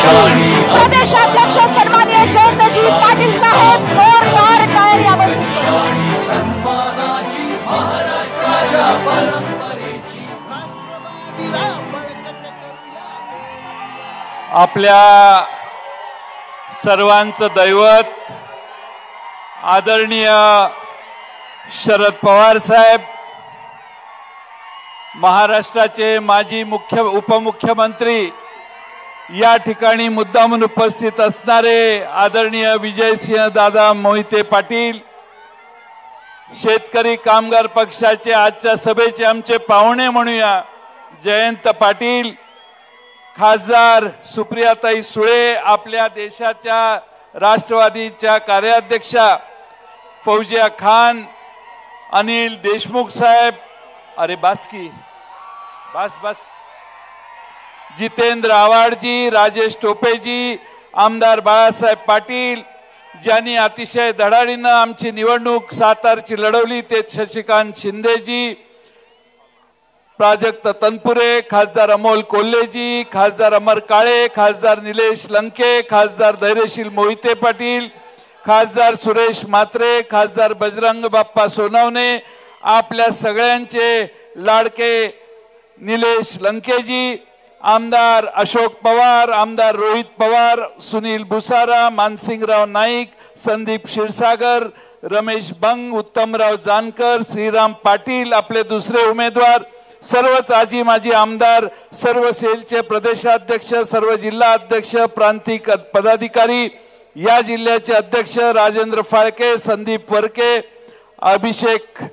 प्रदेशाध्यक्ष सन्माननीय जयंतजी पाटील साहेब जोरदार टाळ्या यावरती आपल्या सर्वांचं दैवत आदरणीय शरद पवार साहेब, महाराष्ट्राचे माजी उपमुख्यमंत्री, या ठिकाणी मुद्दामून उपस्थित असणारे आदरणीय विजयसिंह दादा मोहिते पाटील, शेतकरी कामगार पक्षाचे आजच्या सभेचे आमचे पाहुणे म्हणूया जयंत पाटील, खासदार सुप्रियाताई सुळे, आपल्या देशाच्या राष्ट्रवादीच्या कार्याध्यक्षा फौजिया खान, अनिल देशमुख साहेब, अरे बस की बस, जितेंद्र आव्हाडजी, राजेश टोपेजी, आमदार बाळासाहेब पाटील, ज्यांनी अतिशय धडाडीनं आमची निवडणूक सातारची लढवली ते शशिकांत शिंदेजी, प्राजक्त तनपुरे, खासदार अमोल कोल्हेजी, खासदार अमर काळे, खासदार निलेश लंके, खासदार धैर्यशील मोहिते पाटील, खासदार सुरेश म्हात्रे, खासदार बजरंग बाप्पा सोनवणे, आपल्या सगळ्यांचे लाडके निलेश लंकेजी, आमदार अशोक पवार, आमदार रोहित पवार, सुनील भुसारा, मानसिंगराव नाईक, संदीप क्षीरसागर, रमेश बंग, उत्तमराव जानकर, श्रीराम पाटील, आपले दुसरे उमेदवार, सर्वच आजी माजी आमदार, सर्व सेलचे प्रदेशाध्यक्ष, सर्व जिल्हा अध्यक्ष, प्रांतिक पदाधिकारी, या जिल्ह्याचे अध्यक्ष राजेंद्र फाळके, संदीप वरके, अभिषेक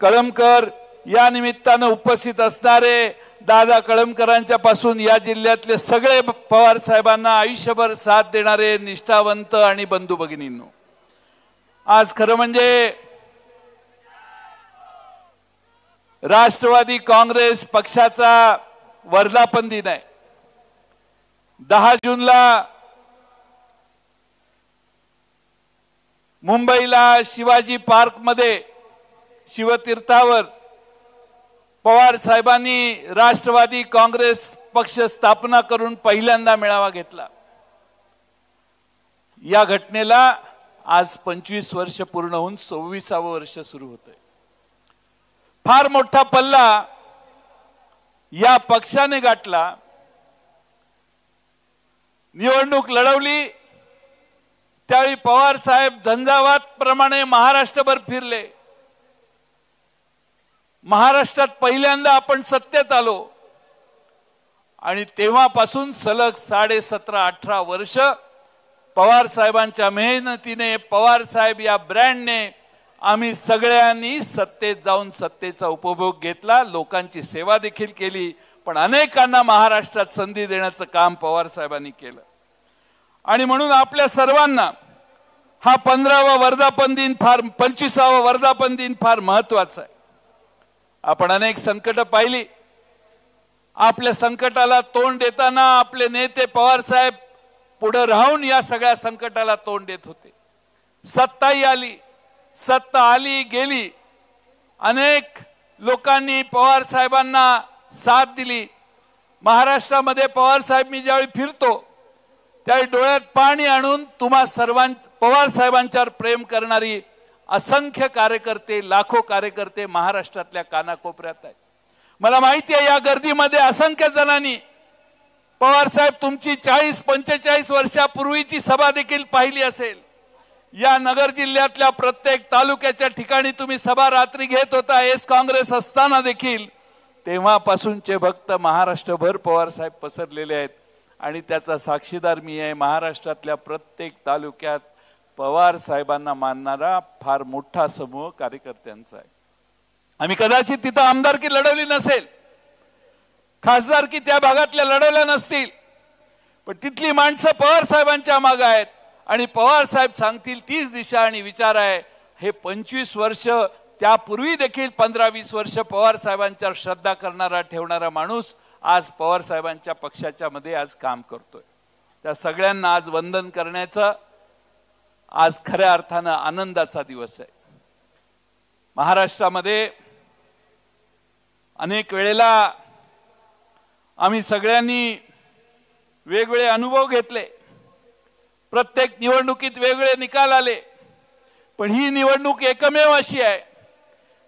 कळमकर, या निमित्तानं उपस्थित असणारे दादा कळमकरांच्या पासून या जिल्ह्यातले सगळे पवार साहेबांना आयुष्यभर साथ देणारे निष्ठावंत आणि बंधू भगिनींनो, आज खरं म्हणजे राष्ट्रवादी काँग्रेस पक्षाचा वर्धापन दिन आहे। 10 जूनला मुंबईला शिवाजी पार्क मध्ये शिवतीर्थावर पवार साहेबांनी राष्ट्रवादी काँग्रेस पक्ष स्थापना करून पहिल्यांदा मेळावा घेतला। या घटनेला आज 25 वर्ष पूर्ण होऊन 26वे वर्ष सुरू होतंय। फार मोठा पल्ला या पक्षाने गाठला, निवडणूक लढवली त्यावेळी पवार साहेब झंझावात प्रमाणे महाराष्ट्रभर फिरले। महाराष्ट्रात पहिल्यांदा आपण सत्तेत आलो आणि तेव्हापासून सलग 17.5-18 वर्ष पवार साहेबांच्या मेहनतीने, पवार साहेब या ब्रँडने आम्ही सगळ्यांनी सत्तेत जाऊन सत्तेचा उपभोग घेतला, लोकांची सेवा देखील केली, पण अनेकांना महाराष्ट्रात संधी देण्याचं काम पवार साहेबांनी केलं। आणि म्हणून आपल्या सर्वांना हा 15वा वर्धापन दिन फार 25वा वर्धापन दिन फार महत्त्वाचा आहे। आपण अनेक संकट पाहिली, आपल्या संकटाला तोंड देताना आपले नेते पवार साहेब पुढे राहून या सगळ्या संकटाला तोंड देत होते। सत्ताही आली, सत्ता आली गेली, अनेक लोकांनी पवार साहेबांना साथ दिली। महाराष्ट्रामध्ये पवार साहेब मी ज्यावेळी फिरतो त्यावेळी डोळ्यात पाणी आणून तुम्हा पवार साहेबांच्यावर प्रेम करणारी असंख्य कार्यकर्ते, लाखो कार्यकर्ते महाराष्ट्रातल्या कानाकोपऱ्यात आहेत। मला माहिती आहे या गर्दीमध्ये असंख्य जणांनी पवार साहेब तुमची 40-45 वर्षापूर्वीची सभा देखील पाहिली असेल। या नगर जिल्ह्यातल्या प्रत्येक तालुक्याच्या ठिकाणी तुम्ही सभा रात्री घेत होता, एस काँग्रेस असताना देखील। तेव्हापासूनचे भक्त महाराष्ट्रभर पवार साहेब पसरलेले आहेत आणि त्याचा साक्षीदार मी आहे। महाराष्ट्रातल्या प्रत्येक तालुक्यात पवार साहेबांना मानणारा फार मोठा समूह कार्यकर्त्यांचा आहे। आम्ही कदाचित तिथं आमदारकी लढवली नसेल, खासदारकी त्या भागातल्या लढवल्या नसतील, पण तिथली माणसं पवार साहेबांच्या मागे आहेत आणि पवार साहेब सांगतील तीच दिशा आणि विचार आहे। हे 25 वर्ष, त्यापूर्वी देखील 15-20 वर्ष पवार साहेबांच्यावर श्रद्धा करणारा ठेवणारा माणूस आज पवार साहेबांच्या पक्षाच्या मध्ये आज काम करतोय। त्या सगळ्यांना आज वंदन करण्याचा आज खऱ्या अर्थाने आनंदाचा दिवस आहे। महाराष्ट्रामध्ये अनेक वेळेला आम्ही सगळ्यांनी वेगवेगळे अनुभव घेतले, प्रत्येक निवडणुकीत वेगळे निकाल आले, पण ही निवडणूक एकमेव अशी आहे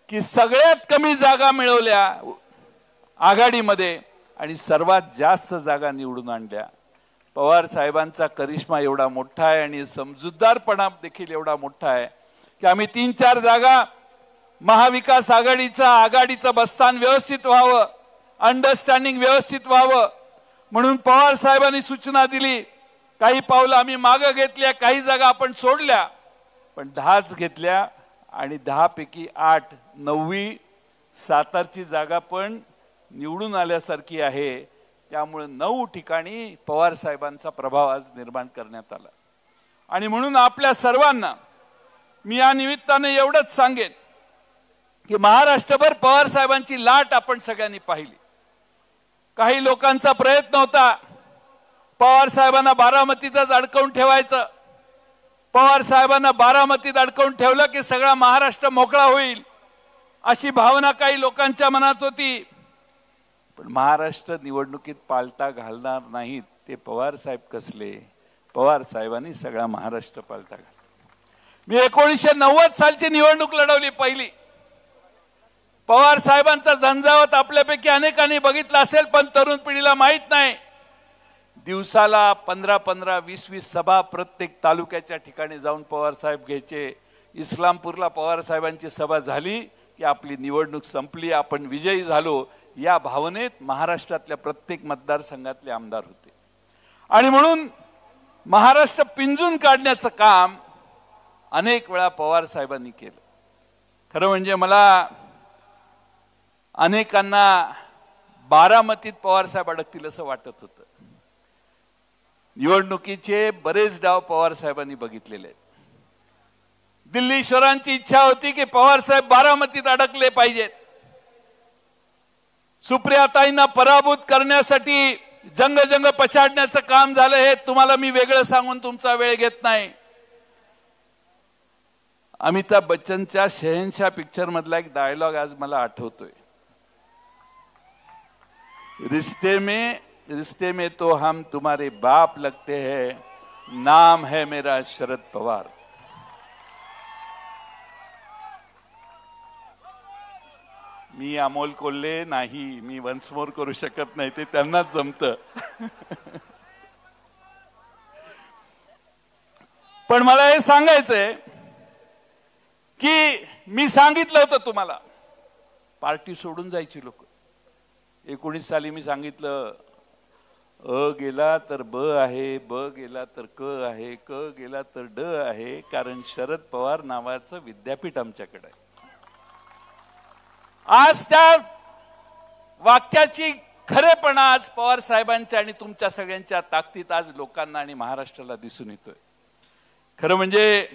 की सगळ्यात कमी जागा मिळवल्या आघाडीमध्ये आणि सर्वात जास्त जागा निवडून आणल्या. पवार साहेबांचा करिश्मा एवढा मोठा आहे आणि समजूतदारपणा देखील एवढा मोठा आहे की आम्ही 3-4 जागा महाविकास आघाडीचं बस्तान व्यवस्थित व्हावं, अंडरस्टँडिंग व्यवस्थित व्हावं म्हणून पवार साहेबांनी सूचना दिली. काही पावलं आम्ही मागे घेतल्या, काही जागा आपण सोडल्या, पण 10च घेतल्या आणि 10 पैकी 8 9वी सातारची जागा पण निवडून आल्यासारखी आहे. त्यामुळे 9 ठिकाणी पवार साहेबांचा प्रभाव आज निर्माण करण्यात आला. आणि म्हणून आपल्या सर्वांना मी या निमित्ताने एवढंच सांगेन की महाराष्ट्रभर पवार साहेबांची लाट आपण सगळ्यांनी पाहिली. काही लोकांचा प्रयत्न होता पवार साहेबांना बारामतीतच अडकवून ठेवायचं. पवार साहेबांना बारामतीत अडकवून ठेवलं की सगळा महाराष्ट्र मोकळा होईल अशी भावना काही लोकांच्या मनात होती. पण महाराष्ट्र निवडणुकीत पालथा घालणार नाहीत ते पवार साहेब कसले. पवार साहेबांनी सगळा महाराष्ट्र पालथा घालला. मी 1990 सालची निवडणूक लढवली पहिली. पवार साहेबांचा झंझावत आपल्यापैकी अनेकांनी बघितला असेल, पण तरुण पिढीला माहित नाही. दिवसाला 15-15, 20-20 सभा प्रत्येक तालुक्याच्या ठिकाणी जाऊन पवार साहेब घ्यायचे. इस्लामपूरला पवार साहेबांची सभा झाली की आपली निवडणूक संपली, आपण विजयी झालो या भावनेत महाराष्ट्रातल्या प्रत्येक मतदारसंघातले आमदार होते. आणि म्हणून महाराष्ट्र पिंजून काढण्याचं काम अनेक वेळा पवार साहेबांनी केलं. खरं म्हणजे मला अनेकांना बारामतीत पवार साहेब अडकतील असं वाटत होतं. निवडणुकीचे बरेच डाव पवार साहेबांनी बघितलेले आहेत. दिल्लीश्वरांची इच्छा होती की पवार साहेब बारामतीत अडकले पाहिजेत. सुप्रियाताईंना पराभूत करण्यासाठी जंग पछाडण्याचं काम झालं. हे तुम्हाला मी वेगळं सांगून तुमचा वेळ घेत नाही. अमिताभ बच्चनच्या शहनशाह पिक्चर मधला एक डायलॉग आज मला आठवतोय. रिश्ते में तो हम तुम्हारे बाप लगते हैं, नाम है मेरा शरद पवार. मी अमोल कोल्हे नाही, मी वन्स मोर करू शकत नाही, ते त्यांनाच जमतं. पण मला हे सांगायचंय की मी सांगितलं होतं तुम्हाला पार्टी सोडून जायची लोक. 19 साली मी सांगितलं अ गेला तर ब आहे, ब गेला तर क आहे, क गेला तर ड आहे, कारण शरद पवार नावाचं विद्यापीठ आमच्याकडे आहे. आज त्या वाक्याची खरेपणा आज पवार साहेबांच्या आणि तुमच्या सगळ्यांच्या ताकदीत आज लोकांना आणि महाराष्ट्राला दिसून येतोय. खरं म्हणजे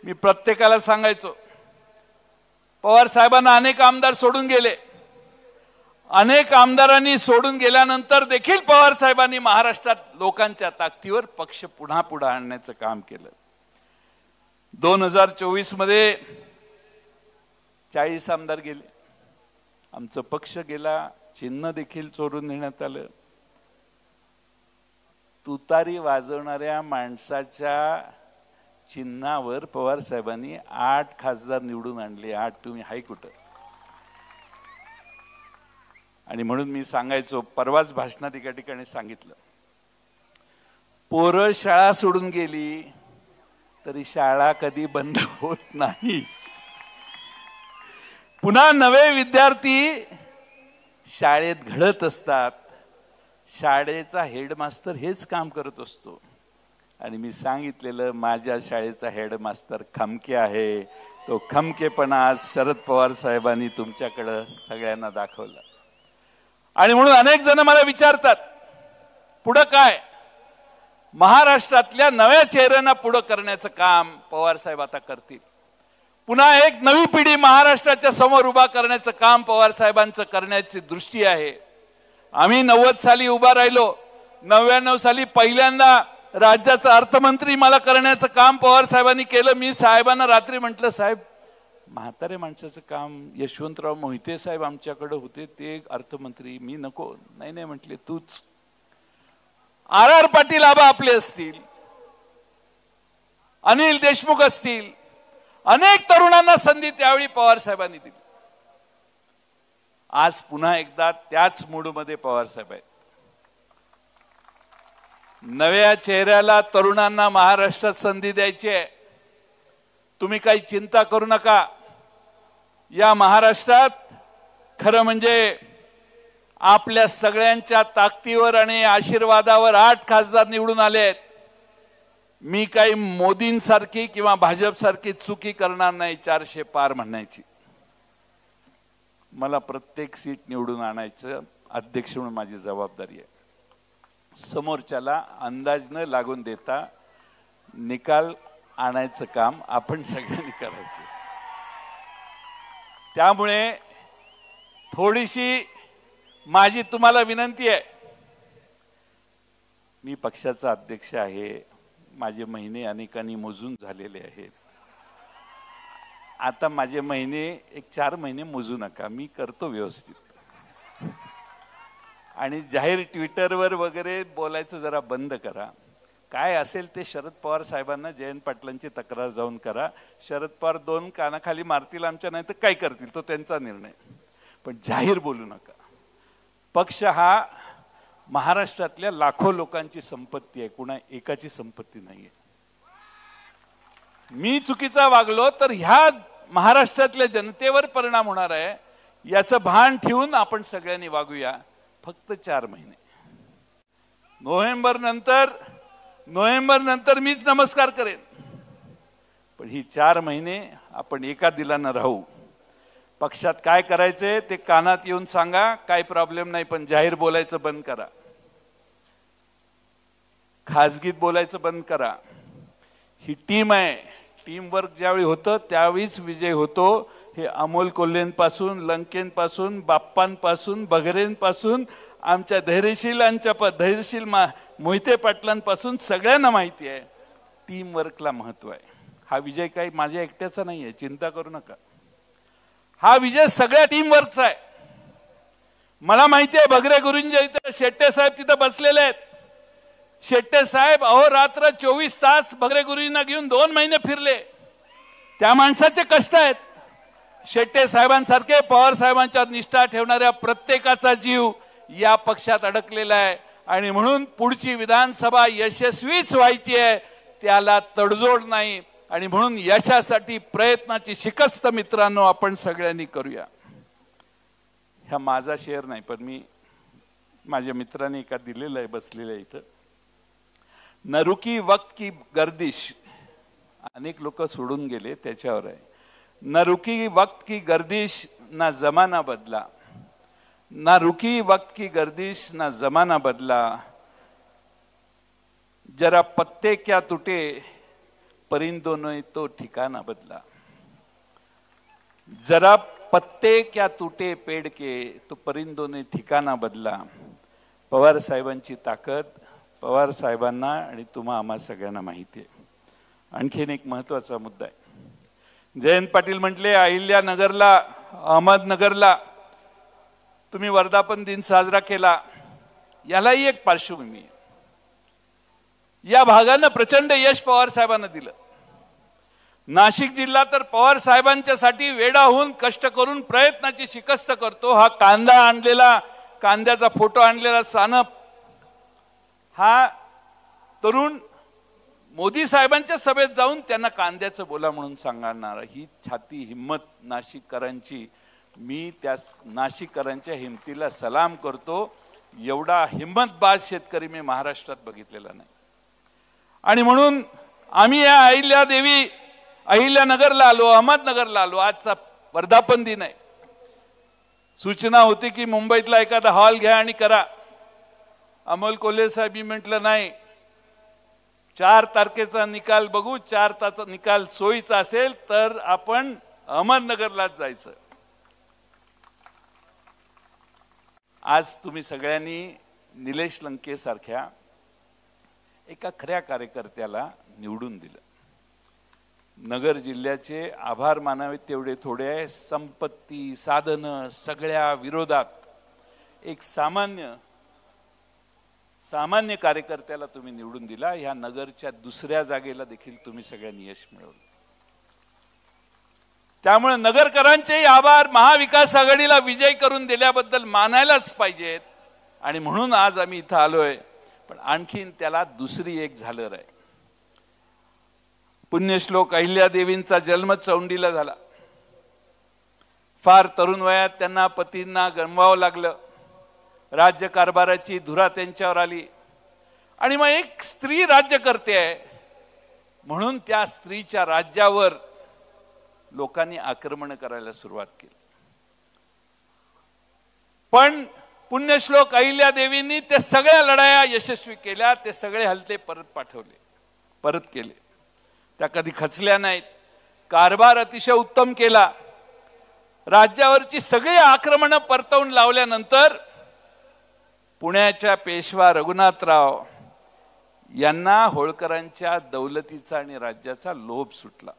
मी प्रत्येकाला सांगायचो, पवार साहेबांना अनेक आमदार सोडून गेले. अनेक आमदारांनी सोडून गेल्यानंतर देखील पवार साहेबांनी महाराष्ट्रात लोकांच्या ताकदीवर पक्ष पुन्हा पुढे आणण्याचं काम केलं. 2024 मध्ये 40 आमदार गेले. आमचा पक्ष गेला, चिन्ह देखील चोरून नेण्यात आलं. तुतारी वाजवणाऱ्या माणसाच्या चिन्हावर पवार साहेबांनी 8 खासदार निवडून आणले. 8 तुम्ही हाय कुठं? आणि म्हणून मी सांगायचो, परवाच भाषणात एका ठिकाणी सांगितलं, पोरं शाळा सोडून गेली तरी शाळा कधी बंद होत नाही. पुन्हा नवे विद्यार्थी शाळेत घडत असतात. शाळेचा हेडमास्तर हेच काम करत असतो. आणि मी सांगितलेलं माझ्या शाळेचा हेडमास्टर खमके आहे. तो खमकेपणा आज शरद पवार साहेबांनी तुमच्याकडे सगळ्यांना दाखवला. आणि म्हणून अनेक जण मला विचारतात पुढं काय. महाराष्ट्रातल्या नव्या चेहऱ्यांना पुढं करण्याचं काम पवार साहेब आता करतील. पुन्हा एक नवी पिढी महाराष्ट्राच्या समोर उभा करण्याचं काम पवार साहेबांचं करण्याची दृष्टी आहे. आम्ही 90 साली उभा राहिलो. 99 साली पहिल्यांदा राज्याचा अर्थमंत्री मला करण्याचं काम पवार साहेबांनी केलं. मी साहेबांना रात्री म्हटलं, साहेब म्हातारे माणसाचं काम यशवंतराव मोहिते साहेब आमच्याकडे होते, ते अर्थमंत्री, मी नको. नाही म्हटले तूच. RR पाटील आबा आपले असतील, अनिल देशमुख असतील, अनेक तरुणांना संधी त्यावेळी पवार साहेबांनी दिली. आज पुन्हा एकदा त्याच मूडमध्ये पवार साहेब आहेत. नव्या चेहऱ्याला, तरुणांना महाराष्ट्रात संधी द्यायची आहे. तुम्ही काही चिंता करू नका. या महाराष्ट्रात खरं म्हणजे आपल्या सगळ्यांच्या ताकदीवर आणि आशीर्वादावर 8 खासदार निवडून आले आहेत. मी काही मोदींसारखी किंवा भाजपसारखी चुकी करणार नाही 400 पार म्हणण्याची. मला प्रत्येक सीट निवडून आणायचं अध्यक्ष म्हणून माझी जबाबदारी आहे. समोरच्याला अंदाज न लागून देता निकाल आणायचं काम आपण सगळ्यांनी करायचं. त्यामुळे थोडीशी माझी तुम्हाला विनंती आहे. मी पक्षाचा अध्यक्ष आहे. माझे महिने अनेकांनी मोजून झालेले आहेत. आता माझे महिने एक 4 महिने मोजू नका. मी करतो व्यवस्थित. आणि जाहीर ट्विटरवर वगैरे बोलायचं जरा बंद करा. काय असेल ते शरद पवार साहेबांना, जयंत पाटलांची तक्रार जाऊन करा. शरद पवार 2 कानाखाली मारतील आमच्या, नाही तर काय करतील तो त्यांचा निर्णय. पण जाहीर बोलू नका. पक्ष हा महाराष्ट्रातल्या लाखो लोकांची संपत्ती आहे, कुणा एकाची संपत्ती नाहीये. मी चुकीचा वागलो तर ह्या महाराष्ट्रातल्या जनतेवर परिणाम होणार आहे. याचं भान ठेवून आपण सगळ्यांनी वागूया. फक्त 4 महिने. नोव्हेंबर नंतर मीच नमस्कार करेन. पण ही 4 महिने आपण एका दिलानं राहू. पक्षात काय करायचे ते कानात येऊन सांगा, काय प्रॉब्लेम नाही. पण जाहीर बोलायचं बंद करा. खाजगीत बोलायचं बंद करा. ही टीम आहे. टीम वर्क ज्यावेळी होतं त्यावेळीच विजय होतो. हे अमोल कोल्हेंपासून, लंकेंपासून, बाप्पांपासून, बगरेंपासून, आमच्या धैर्यशील मोहिते पाटलांपासून सगळ्यांना माहिती आहे टीम वर्कला महत्व आहे. हा विजय काही माझ्या एकट्याचा नाही आहे, चिंता करू नका. हा विजय सगळ्या टीम वर्कचा आहे. मला माहिती आहे बगरे गुरुंच्या इथे शेट्टे साहेब तिथे बसलेले आहेत. शेट्टे साहेब अहोरात्र 24 तास बगरे गुरुजींना घेऊन 2 महिने फिरले. त्या माणसाचे कष्ट आहेत. शेट्टे साहेबांसारखे पवार साहेबांच्यावर निष्ठा ठेवणाऱ्या प्रत्येकाचा जीव या पक्षात अडकलेला आहे. आणि म्हणून पुढची विधानसभा यशस्वीच व्हायची आहे, त्याला तडजोड नाही. आणि म्हणून याच्यासाठी प्रयत्नाची शिकस्त मित्रांनो आपण सगळ्यांनी करूया. हा माझा शेअर नाही, पण मी माझ्या मित्रांनी एका दिलेला आहे, बसलेला आहे इथं. न रुकी वक्त की गर्दिश, अनेक लोक सोडून गेले त्याच्यावर आहे. न रुकी वक्त की गर्दिश ना जमाना बदला, ना रुकी वक्त की गर्दिश ना जमाना बदला, जरा पत्ते क्या टूटे परिंदों ने तो ठिकाना बदला. जरा पत्ते क्या टूटे पेड़ के तो परिंदों ने ठिकाना बदला. पवार साहेबांची ताकद पवार साहेबांना आणि तुम्हा आम्हा सगळ्यांना माहिती आहे. आणखीन एक महत्त्वाचा मुद्दा आहे. जयंत पाटील म्हटले अहिल्यानगरला, अहमदनगरला तुम्ही वर्धापन दिन साजरा केला. यालाही एक पार्श्वभूमी आहे. या भागानं प्रचंड यश पवार साहेबांना दिलं. नाशिक जिल्हा तर पवार साहेबांच्यासाठी वेडा होऊन कष्ट करून प्रयत्नाची शिकस्त करतो. हा कांदा आणलेला, कांद्याचा फोटो आणलेला सानप, हा तरुण मोदी साहेबांच्या सभेत जाऊन त्यांना कांद्याचं बोला म्हणून सांगणार. ही छाती हिम्मत नाशिककरांची. मी त्या नाशिककरांच्या हिमतीला सलाम करतो. एवढा हिम्मतबाज शेतकरी मी महाराष्ट्रात बघितलेला नाही. आणि म्हणून आम्ही या अहिल्यानगरला आलो, अहमदनगरला आलो. आजचा वर्धापन दिन आहे. सूचना होती की मुंबईतला एखादा हॉल घ्या आणि करा. अमोल कोल्हे साहेब म्हटलं नाही, 4 तारखेचा निकाल बघू. 4 तारखेचा निकाल सोयीचा असेल तर आपण अहमदनगरलाच जायचं. आज तुम्ही सगळ्यांनी निलेश लंके सारख्या एका खऱ्या कार्यकर्त्याला निवडून दिलं. नगर जिल्ह्याचे आभार मानावे तेवढे थोडे आहे. संपत्ती, साधनं सगळ्या विरोधात एक सामान्य सामान्य कार्यकर्त्याला तुम्ही निवडून दिला, ह्या नगरच्या दुसऱ्या जागेला देखील तुम्ही सगळ्यांनी यश मिळवलं. त्यामुळे नगरकरांचे आभार महाविकास आघाडीला विजय करून दिल्याबद्दल मानायलाच पाहिजेत. आणि म्हणून आज आम्ही इथं आलोय. पण आणखीन त्याला दुसरी एक झालर आहे. पुण्यश्लोक अहिल्यादेवींचा जन्म चौंडीला झाला. फार तरुण वयात त्यांना पतींना गमवावं लागलं. राज्यकारभाराची धुरा त्यांच्यावर आली. आणि मग एक स्त्री राज्य करते आहे म्हणून त्या स्त्रीच्या राज्यावर लोकांनी आक्रमण करायला सुरुवात केली. पण पुण्यश्लोक अहिल्यादेवींनी ते सगळ्या लढाया यशस्वी केल्या. ते सगळे हल्ले परत केले. त्या कधी खचल्या नाहीत. कारभार अतिशय उत्तम केला. राज्यावरची सगळी आक्रमणं परतवून लावल्यानंतर पुण्याच्या पेशवा रघुनाथराव यांना होळकरांच्या दौलतीचा आणि राज्याचा लोभ सुटला.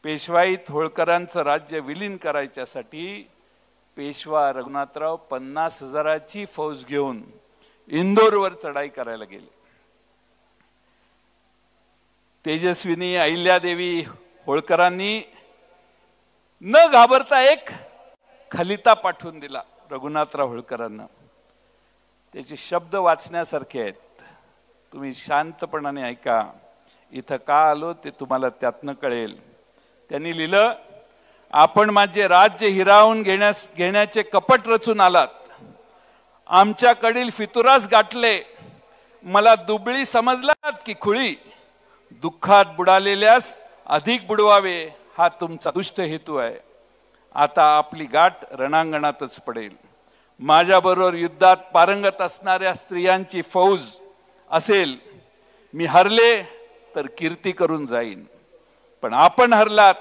पेशवाईत होळकरांचं राज्य विलीन करायच्यासाठी पेशवा रघुनाथराव 50,000ची फौज घेऊन इंदोरवर चढाई करायला गेले. तेजस्विनी अहिल्यादेवी होळकरांनी न घाबरता एक खलिता पाठवून दिला रघुनाथराव होळकरांना. त्याचे शब्द वाचण्यासारखे आहेत. तुम्ही शांतपणाने ऐका. इथं का आलो ते तुम्हाला त्यातनं कळेल. त्यांनी लिहिलं, आपण माझे राज्य हिरावून घेण्याचे कपट रचून आलात. आमच्याकडील फितुरास गाठले. मला दुबळी समजलात की खुळी. दुःखात बुडालेल्यास अधिक बुडवावे हा तुमचा दुष्ट हेतू आहे. आता आपली गाठ रणांगणातच पडेल. माझ्याबरोबर युद्धात पारंगत असणाऱ्या स्त्रियांची फौज असेल. मी हरले तर कीर्ती करून जाईन. पण आपण हरलात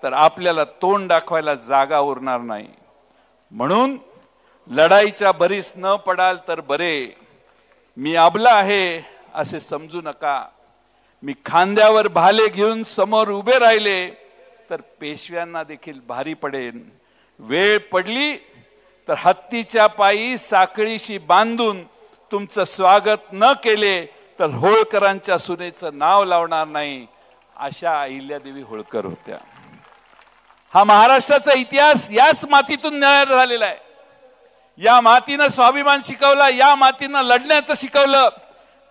तर आपल्याला तोंड दाखवायला जागा उरणार नाही. म्हणून लढाईच्या भरीस न पडाल तर बरे. मी अबला आहे असे समजू नका. मी खांद्यावर भाले घेऊन समोर उभे राहिले तर पेशव्यांना देखील भारी पडेन. वेळ पडली तर हत्तीच्या पायी साखळीशी बांधून तुमचं स्वागत न केले तर होळकरांच्या सुनेचं नाव लावणार नाही. अशा अहिल्यादेवी होळकर होत्या. हा महाराष्ट्राचा इतिहास याच मातीतून तयार झालेला आहे. या मातीनं स्वाभिमान शिकवला. या मातीनं लढण्याचं शिकवलं.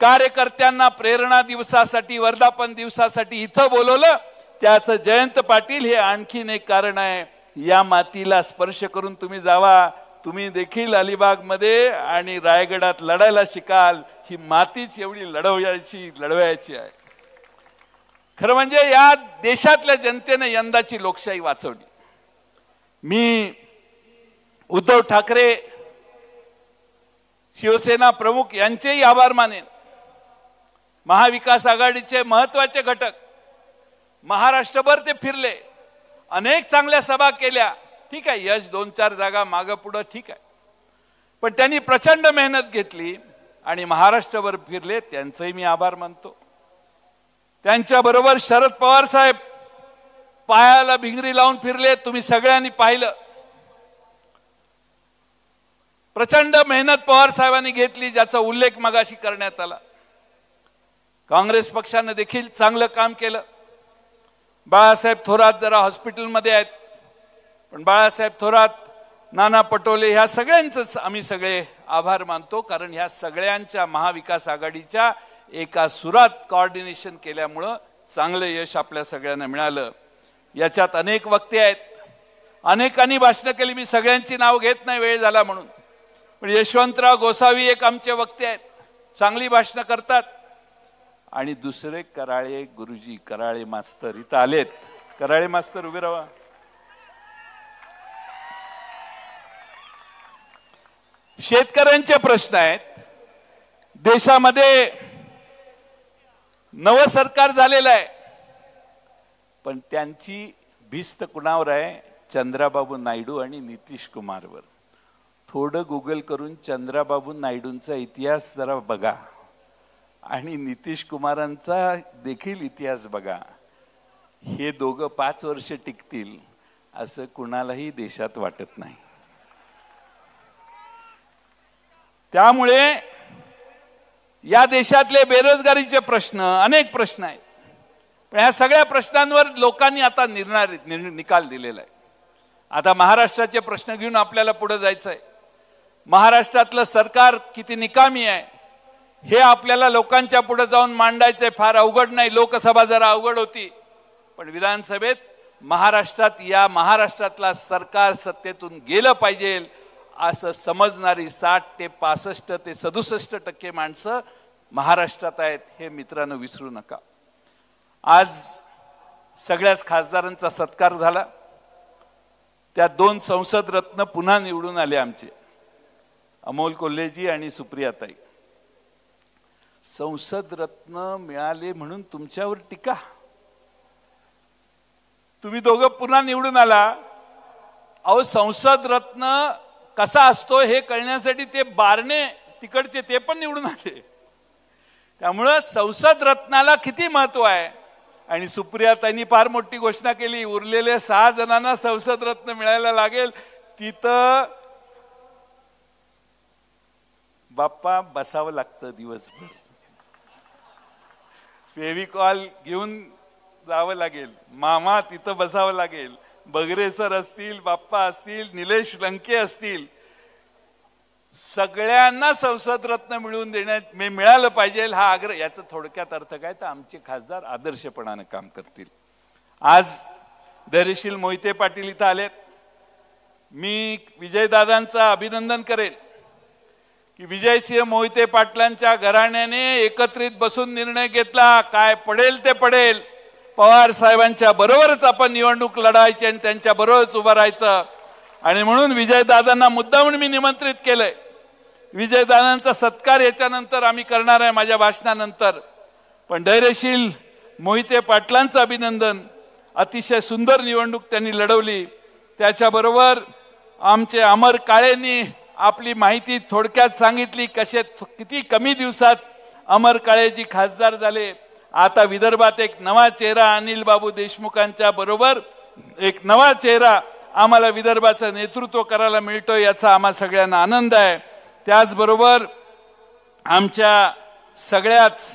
कार्यकर्त्यांना प्रेरणा दिवसासाठी वर्धापन दिवसासाठी इथं बोलवलं. त्याचं जयंत पाटील हे आणखीन एक कारण आहे. या मातीला स्पर्श करून तुम्ही जावा. तुम्ही देखील अलिबाग मध्ये आणि रायगडात लढायला शिकाल. ही मातीच एवढी लढवायची आहे. खरं म्हणजे या देशातल्या जनतेने यंदाची लोकशाही वाचवली. मी उद्धव ठाकरे शिवसेना प्रमुख यांचेही आभार मानेन. महाविकास आघाडीचे महत्वाचे घटक महाराष्ट्रभर ते फिरले. अनेक चांगल्या सभा केल्या. ठीक आहे, यश 2-4 जागा मागं पुढं ठीक आहे. पण त्यांनी प्रचंड मेहनत घेतली आणि महाराष्ट्रभर फिरले. त्यांचेही मी आभार मानतो. त्यांच्याबरोबर शरद पवार साहेब पायाला भिंगरी लावून फिरले. तुम्ही सगळ्यांनी पाहिलं. प्रचंड मेहनत पवार साहेबांनी घेतली ज्याचा उल्लेख मगाशी करण्यात आला. काँग्रेस पक्षाने देखील चांगलं काम केलं. बाळासाहेब थोरात जरा हॉस्पिटलमध्ये आहेत. पण बाळासाहेब थोरात, नाना पटोले ह्या सगळ्यांचंच आम्ही सगळे आभार मानतो. कारण ह्या सगळ्यांच्या महाविकास आघाडीच्या एका सुरात कोऑर्डिनेशन केल्यामुळं चांगलं यश आपल्या सगळ्यांना मिळालं. याच्यात अनेक वक्ते आहेत. अनेकांनी भाषणं केली. मी सगळ्यांची नाव घेत नाही वेळ झाला म्हणून. पण यशवंतराव गोसावी एक आमचे वक्ते आहेत. चांगली भाषणं करतात. आणि दुसरे कराळे गुरुजी, कराळे मास्तर इथं आलेत. कराळे मास्तर उभे राहा. शेतकऱ्यांचे प्रश्न आहेत. देशामध्ये नवं सरकार झालेलं आहे. पण त्यांची भिस्त कुणावर आहे? चंद्राबाबू नायडू आणि नितीश कुमारवर. थोडं गुगल करून चंद्राबाबू नायडूंचा इतिहास जरा बघा आणि नितीश कुमारांचा देखील इतिहास बघा. हे दोघं 5 वर्ष टिकतील असं कुणालाही देशात वाटत नाही. त्यामुळे या देशातले बेरोजगारीचे प्रश्न, अनेक प्रश्न आहेत. पण ह्या सगळ्या प्रश्नांवर लोकांनी आता निकाल दिलेला आहे. आता महाराष्ट्राचे प्रश्न घेऊन आपल्याला पुढे जायचं आहे. महाराष्ट्रातलं सरकार किती निकामी आहे हे आपल्याला लोकांच्या पुढे जाऊन मांडायचंय. फार अवघड नाही. लोकसभा जरा अवघड होती, पण विधानसभेत महाराष्ट्रातला सरकार सत्तेतून गेलं पाहिजे असं समजणारी 60 ते 65 ते 67% माणसं महाराष्ट्रात आहेत. हे मित्रांनो विसरू नका. आज सगळ्याच खासदारांचा सत्कार झाला. त्या 2 संसद रत्न पुन्हा निवडून आले आमचे, अमोल कोल्हेजी आणि सुप्रियाताई. संसद रत्न मिळाले म्हणून तुमच्यावर टीका. तुम्ही दोघं पुन्हा निवडून आला. अहो, संसद रत्न कसा असतो हे कळण्यासाठी ते बारणे तिकडचे ते पण निवडून आले. त्यामुळं संसद रत्नाला किती महत्व आहे. आणि सुप्रियाताईंनी फार मोठी घोषणा केली, उरलेले 6 जणांना संसद रत्न मिळायला लागेल. तिथं बाप्पा बसावं लागतं दिवसभर, फेविकॉल घेऊन जावं लागेल, मामा तिथं बसावं लागेल, बगरे सर असतील, बाप्पा असतील, निलेश लंके असतील, सगळ्यांना संसद रत्न मिळवून देण्यात मिळालं पाहिजे हा आग्रह. याचा थोडक्यात अर्थ काय तर आमचे खासदार आदर्शपणाने काम करतील. आज धैर्यशील मोहिते पाटील इथं आलेत. मी विजयदादांचं अभिनंदन करेन की विजयसिंह मोहिते पाटलांच्या घराण्याने एकत्रित बसून निर्णय घेतला, काय पडेल ते पडेल, पवार साहेबांच्या बरोबरच आपण निवडणूक लढायची आणि त्यांच्या बरोबरच उभं राहायचं. आणि म्हणून विजयदादांना मुद्दामून मी निमंत्रित केलंय. विजयदादांचा सत्कार याच्यानंतर आम्ही करणार आहे माझ्या भाषणानंतर. पण धैर्यशील मोहिते पाटलांचं अभिनंदन. अतिशय सुंदर निवडणूक त्यांनी लढवली. त्याच्याबरोबर आमचे अमर काळेंनी आपली माहिती थोडक्यात सांगितली, किती कमी दिवसात अमर काळेजी खासदार झाले. आता विदर्भात एक नवा चेहरा, अनिल बाबू देशमुखांच्या बरोबर एक नवा चेहरा आम्हाला विदर्भाचं नेतृत्व करायला मिळतो, याचा आम्हा सगळ्यांना आनंद आहे. त्याचबरोबर आमच्या सगळ्याच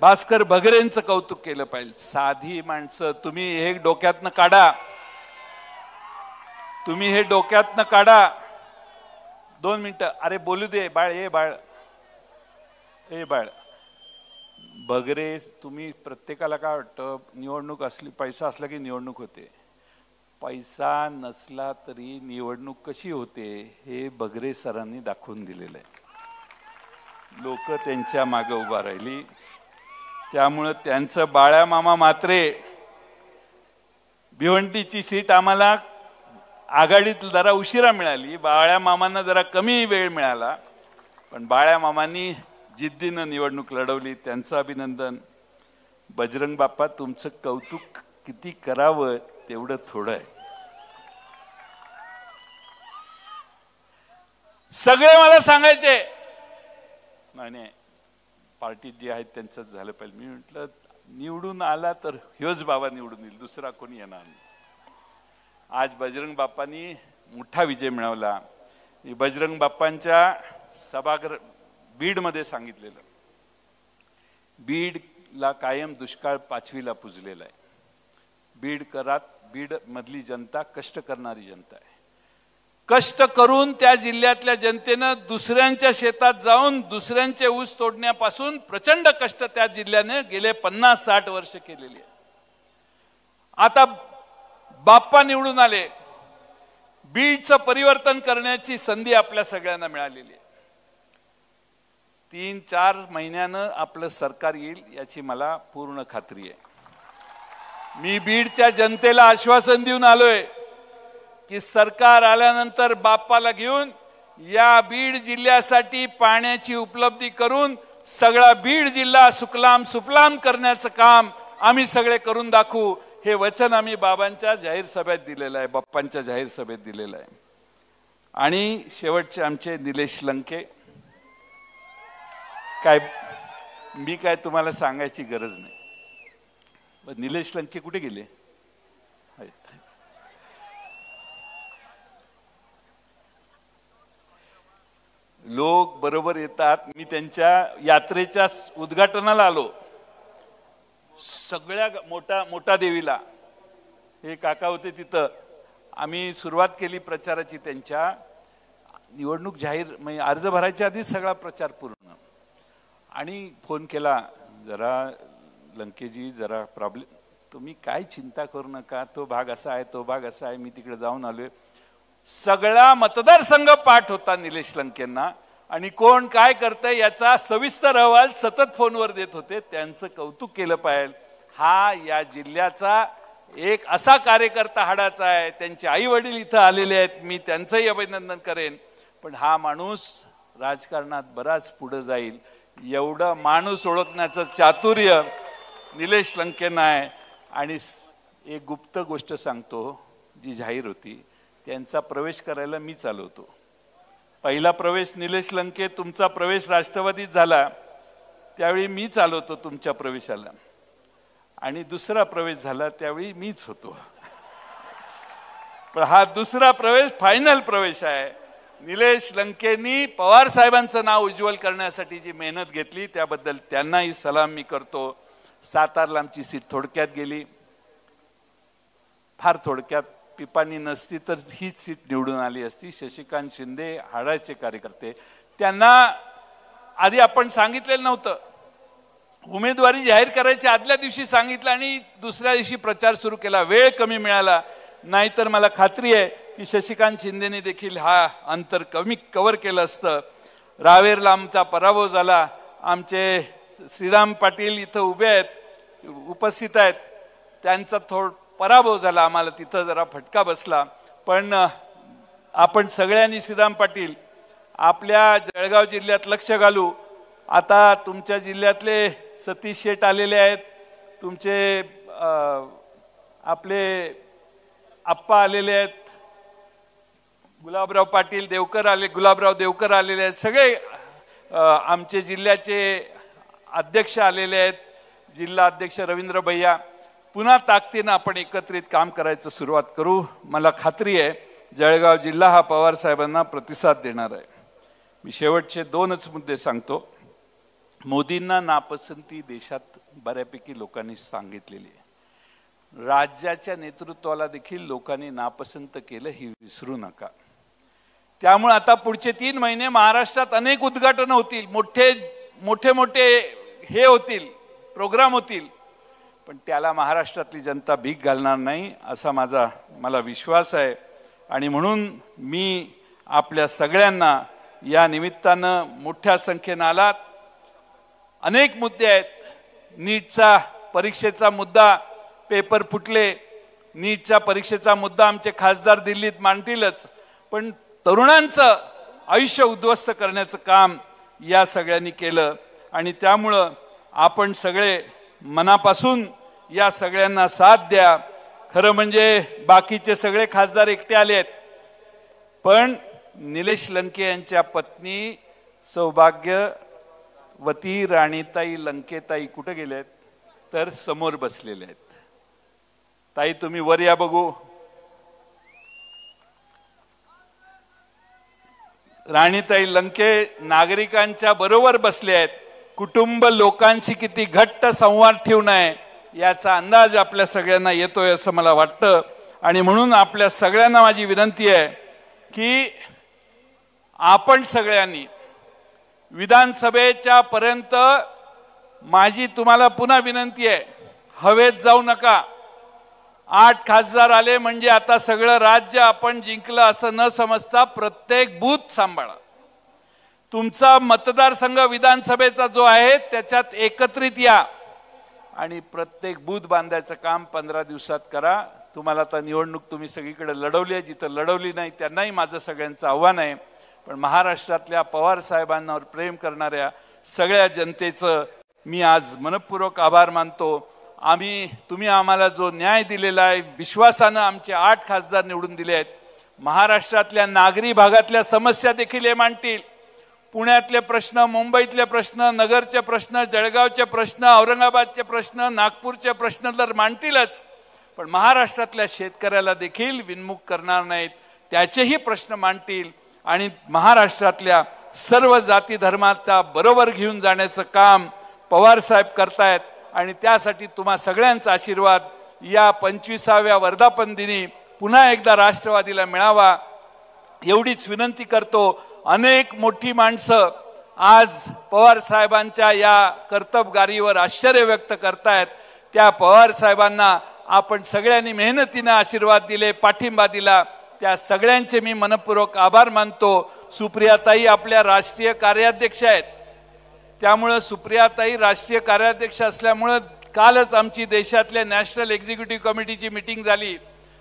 भास्कर भगरेंचं कौतुक केलं पाहिजे. साधी माणसं, तुम्ही हे डोक्यातनं काढा, तुम्ही हे डोक्यातनं काढा. 2 मिनिटं. अरे बोलू दे बाळ, ए बाळ, ए बाळ. भगरे, तुम्ही प्रत्येकाला काय वाटतं निवडणूक असली, पैसा असला की निवडणूक होते. पैसा नसला तरी निवडणूक कशी होते हे भगरे सरांनी दाखवून दिलेलं आहे. लोक त्यांच्या मागे उभा राहिली. त्यामुळे त्यांचं बाळ्या मामा मात्रे, भिवंडीची सीट आम्हाला आघाडीत जरा उशिरा मिळाली, बाळ्या मामांना जरा कमी वेळ मिळाला, पण बाळ्या मामांनी जिद्दीनं निवडणूक लढवली. त्यांचं अभिनंदन. बजरंग बाप्पा, तुमचं कौतुक किती करावं तेवढं थोडं आहे. सगळे मला सांगायचे नाही पार्टीत जे आहेत त्यांचंच झालं पाहिजे. मी म्हटलं निवडून आला तर ह्योच बाबा निवडून येईल, दुसरा कोणी येणार नाही. आज बजरंग बाप्पांनी मोठा विजय मिळवला. बजरंग बाप्पांच्या सभागृह बीडमध्ये सांगितलेलं, बीडला कायम दुष्काळ 5वीला पुजलेला आहे. बीड मधली जनता कष्ट करणारी जनता आहे. कष्ट करून त्या जिल्ह्यातल्या जनतेनं दुसऱ्यांच्या शेतात जाऊन दुसऱ्यांचे ऊस तोडण्यापासून प्रचंड कष्ट त्या जिल्ह्याने गेले 50-60 वर्ष केलेली आहे. आता बाप्पा निवडून आले, बीडचं परिवर्तन करण्याची संधी आपल्या सगळ्यांना मिळालेली आहे. 3-4 महिन्यानं आपलं सरकार येईल याची मला पूर्ण खात्री आहे. मी बीडच्या जनतेला आश्वासन देऊन आलोय की सरकार आल्यानंतर बाप्पाला घेऊन या बीड जिल्ह्यासाठी पाण्याची उपलब्धी करून सगळा बीड जिल्हा सुकलाम सुफलाम करण्याचं काम आम्ही सगळे करून दाखवू. हे वचन आम्ही बाबांच्या जाहीर सभेत दिलेलं आहे, बाप्पांच्या जाहीर सभेत दिलेलं आहे. आणि शेवटचे आमचे निलेश लंके, मी काय तुम्हाला सांगायची गरज नाही. निलेश लंके कुठे गेले? लोक बरोबर येतात. मी त्यांच्या यात्रेच्या उद्घाटनाला आलो. सगळ्या मोठा देवीला हे काका होते तिथं. आम्ही सुरुवात केली प्रचाराची. त्यांच्या निवडणूक जाहीर म्हणजे अर्ज भरायच्या आधीच सगळा प्रचार पूर्ण. आणि फोन केला, जरा लंकेजी जरा प्रॉब्लेम, तुम्ही काय चिंता करू नका, तो भाग असा आहे, तो भाग असा आहे, मी तिकडे जाऊन आलोय. सगळा मतदारसंघ पाठ होता निलेश लंकेंना आणि कोण काय करतंय याचा सविस्तर अहवाल सतत फोनवर देत होते. त्यांचं कौतुक केलं पाहिजे. हा या जिल्ह्याचा एक असा कार्यकर्ता हाडाचा आहे. त्यांचे आई वडील इथं आलेले आहेत, मी त्यांचंही अभिनंदन करेन. पण हा माणूस राजकारणात बराच पुढे जाईल एवढं माणूस ओळखण्याचं चातुर्य निलेश लंकेंना आहे. आणि एक गुप्त गोष्ट सांगतो, जी जाहीर होती, त्यांचा प्रवेश करायला मी चालवतो. पहिला प्रवेश निलेश लंके, तुमचा प्रवेश राष्ट्रवादीत झाला त्यावेळी मी चालवतो तुमच्या प्रवेशाला. आणि दुसरा प्रवेश झाला त्यावेळी मीच होतो. पण हा दुसरा प्रवेश फायनल प्रवेश आहे. निलेश लंकेंनी पवार साहेबांचं नाव उज्ज्वल करण्यासाठी जी मेहनत घेतली त्याबद्दल त्यांनाही सलाम मी करतो. सातारला आमची सीट थोडक्यात गेली, फार थोडक्यात. पिपाणी नसती तर हीच सीट निवडून आली असती. शशिकांत शिंदे हाडाचे कार्यकर्ते, त्यांना आधी आपण सांगितलेलं नव्हतं. उमेदवारी जाहीर करायच्या आदल्या दिवशी सांगितलं आणि दुसऱ्या दिवशी प्रचार सुरू केला. वेळ कमी मिळाला, नाहीतर मला खात्री आहे की शशिकांत शिंदेने देखील हा अंतर कमी कव्हर केलं असतं. रावेरला आमचा पराभव झाला. आमचे श्रीराम पाटील इथं उभे आहेत, उपस्थित आहेत, त्यांचा पराभव झाला. आम्हाला तिथं जरा फटका बसला. पण आपण सगळ्यांनी श्रीराम पाटील आपल्या जळगाव जिल्ह्यात लक्ष घालू. आता तुमच्या जिल्ह्यातले सतीश शेठ आलेले आहेत, तुमचे आपले आप्पा आलेले आहेत, गुलाबराव पाटील देवकर आले, गुलाबराव देवकर आलेले आहेत, सगळे आमचे जिल्ह्याचे अध्यक्ष आलेले आहेत, जिल्हा अध्यक्ष रवींद्र भैया. पुन्हा ताकदीनं आपण एकत्रित काम करायचं सुरुवात करू. मला खात्री आहे जळगाव जिल्हा हा पवार साहेबांना प्रतिसाद देणार आहे. मी शेवटचे दोनच मुद्दे सांगतो. मोदींना नापसंती देशात बऱ्यापैकी लोकांनी सांगितलेली आहे. राज्याच्या नेतृत्वाला देखील लोकांनी नापसंत केलं, ही विसरू नका. त्यामुळे आता पुढचे 3 महिने महाराष्ट्रात अनेक उद्घाटन होतील, मोठे मोठे हे होतील, प्रोग्राम होतील. पण त्याला महाराष्ट्रातली जनता भीक घालणार नाही असा मला विश्वास आहे. आणि म्हणून मी आपल्या सगळ्यांना या निमित्तानं मोठ्या संख्येनं आलात. अनेक मुद्दे आहेत. नीटचा परीक्षेचा मुद्दा, पेपर फुटले, नीटच्या परीक्षेचा मुद्दा आमचे खासदार दिल्लीत मांडतीलच. पण तरुणांचं आयुष्य उद्ध्वस्त करण्याचं काम या सगळ्यांनी केलं. आणि त्यामुळं आपण सगळे मनापासून या सगळ्यांना साथ द्या. खरं म्हणजे बाकीचे सगळे खासदार एकटे आले आहेत, पण निलेश लंके यांच्या पत्नी सौभाग्यवती राणीताई लंकेताई कुठे गेलेत? तर समोर बसलेले आहेत. ताई तुम्ही वर या बघू. राणीताई लंके नागरिकांच्या बरोबर बसले आहेत. कुटुंब लोकांशी किती घट्ट संवाद ठेवून आहे याचा अंदाज आपल्या सगळ्यांना येतोय असं मला वाटतं. आणि म्हणून आपल्या सगळ्यांना माझी विनंती आहे की आपण सगळ्यांनी विधानसभेच्या पर्यंत, माझी तुम्हाला पुन्हा विनंती आहे, हवेत जाऊ नका. 8 खासदार आले म्हणजे आता सगळं राज्य आपण जिंकलं असं न समजता प्रत्येक बूथ सांभाळा. तुमचा मतदारसंघ विधानसभेचा जो आहे त्याच्यात एकत्रित या आणि प्रत्येक बूथ बांधायचं काम 15 दिवसात करा. तुम्हाला आता निवडणूक तुम्ही सगळीकडे लढवली आहे, जिथं लढवली नाही त्यांनाही माझं सगळ्यांचं आव्हान आहे. पण महाराष्ट्रातल्या पवार साहेबांवर प्रेम करणाऱ्या सगळ्या जनतेचं मी आज मनपूर्वक आभार मानतो. तुम्ही आम्हाला जो न्याय दिलेला आहे, विश्वासानं आमचे 8 खासदार निवडून दिले आहेत. महाराष्ट्रातल्या नागरी भागातल्या समस्या देखील हे मांडतील. पुण्यातले प्रश्न, मुंबईतले प्रश्न, नगरचे प्रश्न, जळगावचे प्रश्न, औरंगाबादचे प्रश्न, नागपूरचे प्रश्न तर मांडतीलच, पण महाराष्ट्रातल्या शेतकऱ्याला देखील विनमुख करणार नाहीत. त्याचेही प्रश्न मांडतील आणि महाराष्ट्रातल्या सर्व जाती धर्माचा बरोबर घेऊन जाण्याचं काम पवार साहेब करतायत आणि त्यासाठी तुम्हा सगळ्यांचा आशीर्वाद या 25व्या वर्धापन दिनी पुन्हा एकदा राष्ट्रवादीला मिळावा एवढीच विनंती करतो। अनेक मोठी माणसं आज पवार साहेबांच्या या कर्तबगारीवर आश्चर्य व्यक्त करतायत। त्या पवार साहेबांना आपण सगळ्यांनी मेहनतीने आशीर्वाद दिले, पाठिंबा दिला, त्या सगळ्यांचे मी मनपूर्वक आभार मानतो। सुप्रियाताई आपल्या राष्ट्रीय कार्याध्यक्ष आहेत, त्यामुळे सुप्रियाताई राष्ट्रीय कार्याध्यक्ष असल्यामुळे कालच आमची देशातल्या नॅशनल एक्झिक्युटिव्ह कमिटीची मीटिंग झाली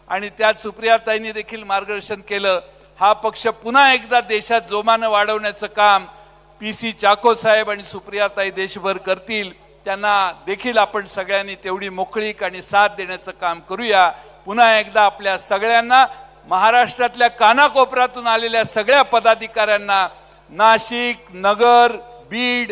आणि त्यात सुप्रियाताईंनी देखील मार्गदर्शन केलं। हा पक्ष पुन्हा एकदा देशात जोमानं वाढवण्याचं काम PC चाको साहेब आणि सुप्रियाताई देशभर करतील, त्यांना देखील आपण सगळ्यांनी तेवढी मोकळीक आणि साथ देण्याचं काम करूया। पुन्हा एकदा आपल्या सगळ्यांना, महाराष्ट्रातल्या कानाकोपऱ्यातून आलेल्या सगळ्या पदाधिकाऱ्यांना, नाशिक, नगर, बीड,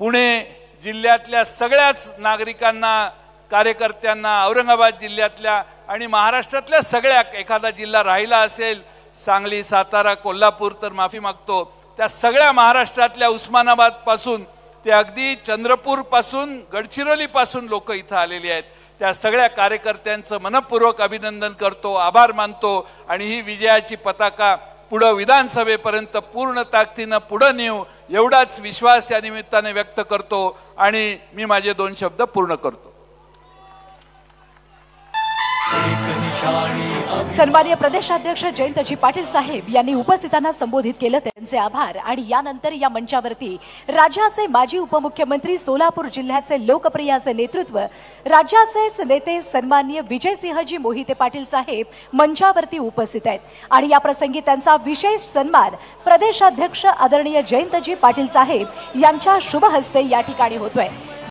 पुणे जिल्ह्यातल्या सगळ्याच नागरिकांना, कार्यकर्त्यांना, औरंगाबाद जिल्ह्यातल्या आणि महाराष्ट्रातल्या सगळ्या, एखादा जिल्हा राहिला असेल सांगली, सातारा, कोल्हापूर तर माफी मागतो, त्या सगळ्या महाराष्ट्रातल्या उस्मानाबाद पासून ते अगदी चंद्रपूर पासून गडचिरोली पासून लोक इथं आलेली आहेत, त्या सगळ्या कार्यकर्त्यांचं मनपूर्वक अभिनंदन करतो, आभार मानतो आणि ही विजयाची पताका पुढे विधानसभेपर्यंत पूर्ण ताकदीने पुढे नेऊ एवढाच विश्वास या निमित्ताने व्यक्त करतो आणि मी माझे 2 शब्द पूर्ण करतो। सन्माननीय प्रदेशाध्यक्ष जयंतजी पाटील साहेब यांनी उपस्थितांना संबोधित केलं, त्यांचे आभार। आणि यानंतर या मंचावरती राज्याचे माजी उपमुख्यमंत्री, सोलापूर जिल्ह्याचे लोकप्रिय असे नेतृत्व, राज्याचेच नेते सन्माननीय विजयसिंहजी मोहिते पाटील साहेब मंचावरती उपस्थित आहेत आणि या प्रसंगी त्यांचा विशेष सन्मान प्रदेशाध्यक्ष आदरणीय जयंतजी पाटील साहेब यांच्या शुभ हस्ते या ठिकाणी होतोय।